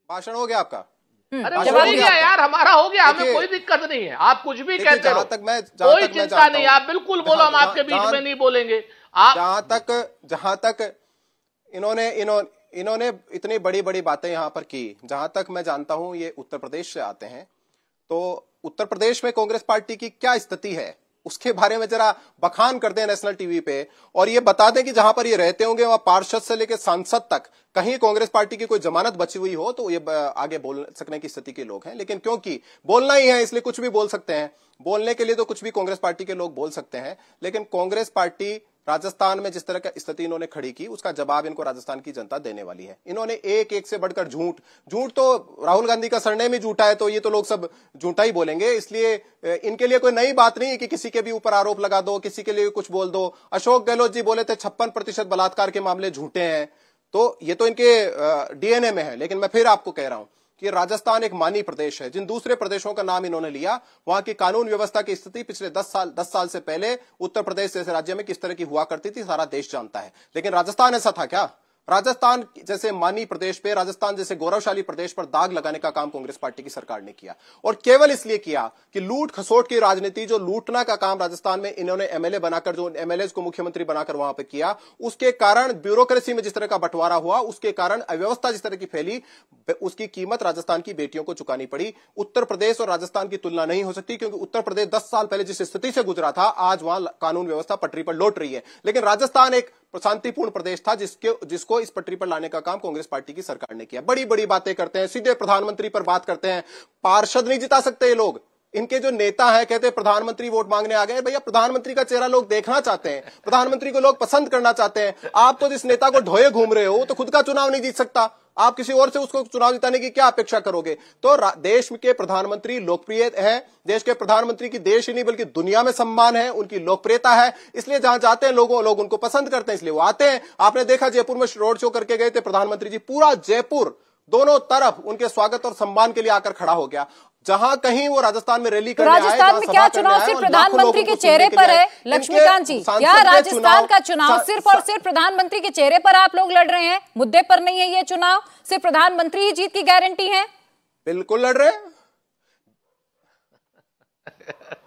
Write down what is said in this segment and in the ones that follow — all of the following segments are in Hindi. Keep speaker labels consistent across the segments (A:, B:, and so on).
A: भाषण हो गया आपका?
B: अरे हो गया यार, हमारा हो गया, हमें कोई दिक्कत नहीं है, आप कुछ भी कहते रहो, कोई चिंता नहीं, आप बिल्कुल बोलो, हम आपके बीच में नहीं बोलेंगे। आप
A: जहां तक इन्होंने इतनी बड़ी बड़ी बातें यहां पर की, जहां तक मैं जानता हूं ये उत्तर प्रदेश से आते हैं, तो उत्तर प्रदेश में कांग्रेस पार्टी की क्या स्थिति है उसके बारे में जरा बखान कर दें नेशनल टीवी पे, और ये बता दें कि जहां पर ये रहते होंगे वहां पार्षद से लेकर सांसद तक कहीं कांग्रेस पार्टी की कोई जमानत बची हुई हो तो ये आगे बोल सकने की स्थिति के लोग हैं। लेकिन क्योंकि बोलना ही है इसलिए कुछ भी बोल सकते हैं, बोलने के लिए तो कुछ भी कांग्रेस पार्टी के लोग बोल सकते हैं। लेकिन कांग्रेस पार्टी राजस्थान में जिस तरह की स्थिति इन्होंने खड़ी की उसका जवाब इनको राजस्थान की जनता देने वाली है। इन्होंने एक एक से बढ़कर झूठ तो राहुल गांधी का सरनेम ही झूठा है, तो ये तो लोग सब झूठा ही बोलेंगे, इसलिए इनके लिए कोई नई बात नहीं है कि किसी के भी ऊपर आरोप लगा दो, किसी के लिए कुछ बोल दो। अशोक गहलोत जी बोले थे 56% बलात्कार के मामले झूठे हैं, तो ये तो इनके डीएनए में है। लेकिन मैं फिर आपको कह रहा हूं कि राजस्थान एक मानी प्रदेश है। जिन दूसरे प्रदेशों का नाम इन्होंने लिया, वहां की कानून व्यवस्था की स्थिति पिछले 10 साल से पहले उत्तर प्रदेश जैसे राज्य में किस तरह की हुआ करती थी सारा देश जानता है। लेकिन राजस्थान ऐसा था क्या? राजस्थान जैसे मानी प्रदेश पे, राजस्थान जैसे गौरवशाली प्रदेश पर दाग लगाने का काम कांग्रेस पार्टी की सरकार ने किया, और केवल इसलिए किया कि लूट खसोट की राजनीति, जो लूटना का काम राजस्थान में इन्होंने एमएलए बनाकर, जो एमएलए को मुख्यमंत्री बनाकर वहां पे किया, उसके कारण ब्यूरोक्रेसी में जिस तरह का बंटवारा हुआ, उसके कारण अव्यवस्था जिस तरह की फैली, उसकी कीमत राजस्थान की बेटियों को चुकानी पड़ी। उत्तर प्रदेश और राजस्थान की तुलना नहीं हो सकती, क्योंकि उत्तर प्रदेश 10 साल पहले जिस स्थिति से गुजरा था, आज वहां कानून व्यवस्था पटरी पर लौट रही है। लेकिन राजस्थान एक शांतिपूर्ण प्रदेश था जिसको इस पटरी पर लाने का काम कांग्रेस पार्टी की सरकार ने किया। बड़ी बड़ी बातें करते हैं, सीधे प्रधानमंत्री पर बात करते हैं। पार्षद नहीं जिता सकते ये लोग। इनके जो नेता है कहते हैं प्रधानमंत्री वोट मांगने आ गए। भैया, प्रधानमंत्री का चेहरा लोग देखना चाहते हैं, प्रधानमंत्री को लोग पसंद करना चाहते हैं। आप तो जिस नेता को ढोए घूम रहे हो, तो खुद का चुनाव नहीं जीत सकता, आप किसी और से उसको चुनाव जिताने की क्या अपेक्षा करोगे? तो देश के प्रधानमंत्री लोकप्रिय है, देश के प्रधानमंत्री की देश ही नहीं बल्कि दुनिया में सम्मान है, उनकी लोकप्रियता है, इसलिए जहां जाते हैं लोग उनको पसंद करते हैं, इसलिए वो आते हैं। आपने देखा जयपुर में रोड शो करके गए थे प्रधानमंत्री जी, पूरा जयपुर दोनों तरफ उनके स्वागत और सम्मान के लिए आकर खड़ा हो गया। जहां कहीं वो राजस्थान में रैली करने आए,
C: राजस्थान में क्या चुनाव सिर्फ प्रधानमंत्री के चेहरे पर है? लक्ष्मीकांत जी, क्या राजस्थान का चुनाव सिर्फ और सिर्फ प्रधानमंत्री के चेहरे पर आप लोग लड़ रहे हैं? मुद्दे पर नहीं है ये चुनाव, सिर्फ प्रधानमंत्री ही जीत की गारंटी है?
A: बिल्कुल लड़ रहे हैं,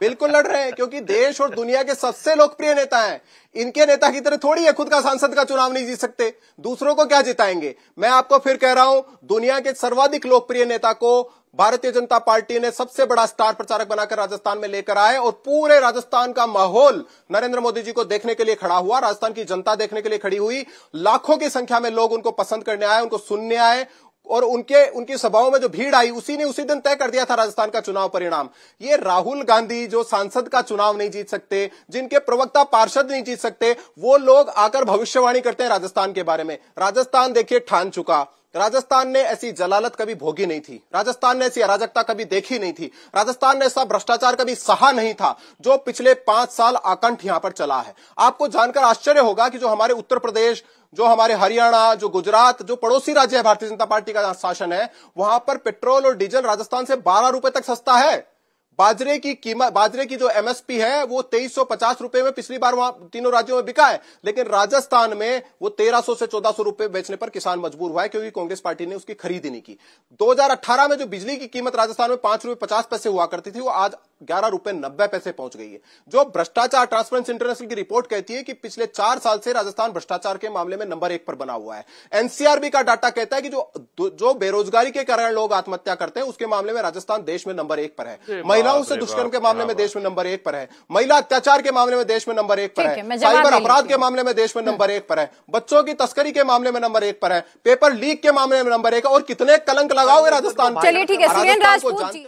A: बिल्कुल लड़ रहे हैं, क्योंकि देश और दुनिया के सबसे लोकप्रिय नेता हैं। इनके नेता की तरह थोड़ी है, खुद का सांसद का चुनाव नहीं जीत सकते, दूसरों को क्या जिताएंगे? मैं आपको फिर कह रहा हूं, दुनिया के सर्वाधिक लोकप्रिय नेता को भारतीय जनता पार्टी ने सबसे बड़ा स्टार प्रचारक बनाकर राजस्थान में लेकर आए, और पूरे राजस्थान का माहौल नरेंद्र मोदी जी को देखने के लिए खड़ा हुआ, राजस्थान की जनता देखने के लिए खड़ी हुई। लाखों की संख्या में लोग उनको पसंद करने आए, उनको सुनने आए, और उनकी सभाओं में जो भीड़ आई उसी दिन तय कर दिया था राजस्थान का चुनाव परिणाम। ये राहुल गांधी जो सांसद का चुनाव नहीं जीत सकते, जिनके प्रवक्ता पार्षद नहीं जीत सकते, वो लोग आकर भविष्यवाणी करते हैं राजस्थान के बारे में। राजस्थान देखिए ठान चुका, राजस्थान ने ऐसी जलालत कभी भोगी नहीं थी, राजस्थान ने ऐसी अराजकता कभी देखी नहीं थी, राजस्थान ने ऐसा भ्रष्टाचार कभी सहा नहीं था जो पिछले 5 साल आकंठ यहां पर चला है। आपको जानकर आश्चर्य होगा कि जो हमारे उत्तर प्रदेश, जो हमारे हरियाणा, जो गुजरात, जो पड़ोसी राज्य है भारतीय जनता पार्टी का शासन है, वहां पर पेट्रोल और डीजल राजस्थान से 12 रुपए तक सस्ता है। बाजरे की कीमत, बाजरे की जो एमएसपी है वो 2350 रुपए में पिछली बार वहां तीनों राज्यों में बिका है, लेकिन राजस्थान में वो 1300 से 1400 रुपए बेचने पर किसान मजबूर हुआ है, क्योंकि कांग्रेस पार्टी ने उसकी खरीदी नहीं की। 2018 में जो बिजली की कीमत राजस्थान में 5 रुपए 50 पैसे हुआ करती थी, वो आज 11 रुपए 90 पैसे पहुंच गई है। जो भ्रष्टाचार, ट्रांसपेरेंसी इंटरनेशनल की रिपोर्ट कहती है कि पिछले 4 साल से राजस्थान भ्रष्टाचार के मामले में नंबर 1 पर बना हुआ है। एनसीआरबी का डाटा कहता है कि जो बेरोजगारी के कारण लोग आत्महत्या करते हैं उसके मामले में राजस्थान देश में नंबर 1 पर है। महिलाओं से दुष्कर्म के मामले में देश में नंबर 1 पर है, महिला अत्याचार के मामले में देश में नंबर 1 पर है, साइबर अपराध के मामले में देश में नंबर 1 पर है, बच्चों की तस्करी के मामले में नंबर 1 पर है, पेपर लीक के मामले में नंबर 1 है, और कितने कलंक लगाओगे राजस्थान।
C: चलिए ठीक है, सुरेंद्र राजपूत जी।